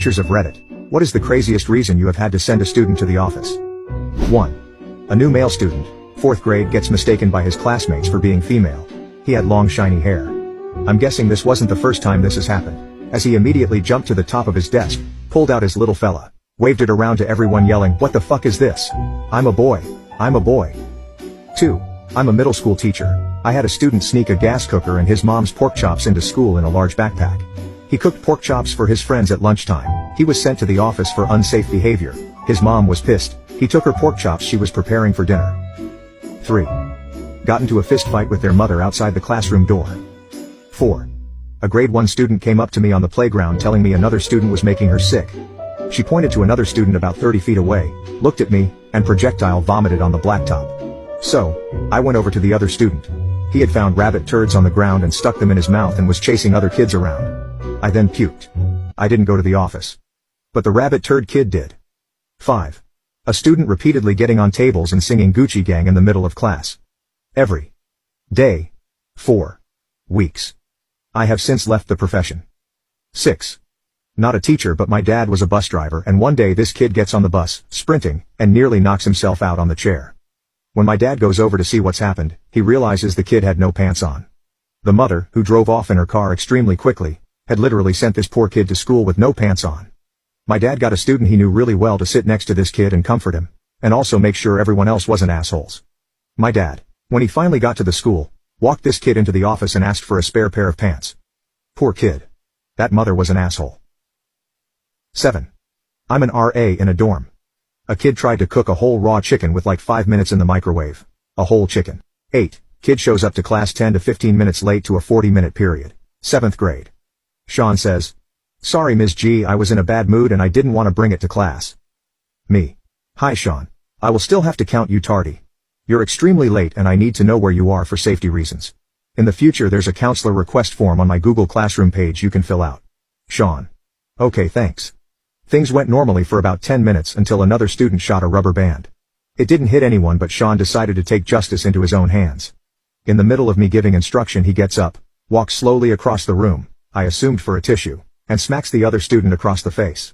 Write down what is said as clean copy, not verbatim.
Pictures of Reddit. What is the craziest reason you have had to send a student to the office? 1. A new male student, 4th grade, gets mistaken by his classmates for being female. He had long shiny hair. I'm guessing this wasn't the first time this has happened, as he immediately jumped to the top of his desk, pulled out his little fella, waved it around to everyone yelling, "What the fuck is this? I'm a boy. I'm a boy." 2. I'm a middle school teacher. I had a student sneak a gas cooker and his mom's pork chops into school in a large backpack. He cooked pork chops for his friends at lunchtime. He was sent to the office for unsafe behavior. His mom was pissed. He took her pork chops she was preparing for dinner. 3. Got into a fist fight with their mother outside the classroom door. 4. A grade 1 student came up to me on the playground telling me another student was making her sick. She pointed to another student about 30 feet away, looked at me, and projectile vomited on the blacktop. So, I went over to the other student. He had found rabbit turds on the ground and stuck them in his mouth and was chasing other kids around. I then puked. I didn't go to the office. But the rabbit turd kid did. 5. A student repeatedly getting on tables and singing Gucci Gang in the middle of class. Every day. 4 weeks. I have since left the profession. 6. Not a teacher, but my dad was a bus driver, and one day this kid gets on the bus, sprinting, and nearly knocks himself out on the chair. When my dad goes over to see what's happened, he realizes the kid had no pants on. The mother, who drove off in her car extremely quickly, had literally sent this poor kid to school with no pants on. My dad got a student he knew really well to sit next to this kid and comfort him, and also make sure everyone else wasn't assholes. My dad, when he finally got to the school, walked this kid into the office and asked for a spare pair of pants. Poor kid. That mother was an asshole. 7. I'm an RA in a dorm. A kid tried to cook a whole raw chicken with like 5 minutes in the microwave. A whole chicken. 8. Kid shows up to class 10 to 15 minutes late to a 40-minute period. 7th grade. Sean says, "Sorry Ms. G, I was in a bad mood and I didn't want to bring it to class." Me. "Hi Sean. I will still have to count you tardy. You're extremely late and I need to know where you are for safety reasons. In the future there's a counselor request form on my Google Classroom page you can fill out." Sean. "Okay, thanks." Things went normally for about 10 minutes until another student shot a rubber band. It didn't hit anyone, but Sean decided to take justice into his own hands. In the middle of me giving instruction, he gets up, walks slowly across the room, I assumed for a tissue, and smacks the other student across the face.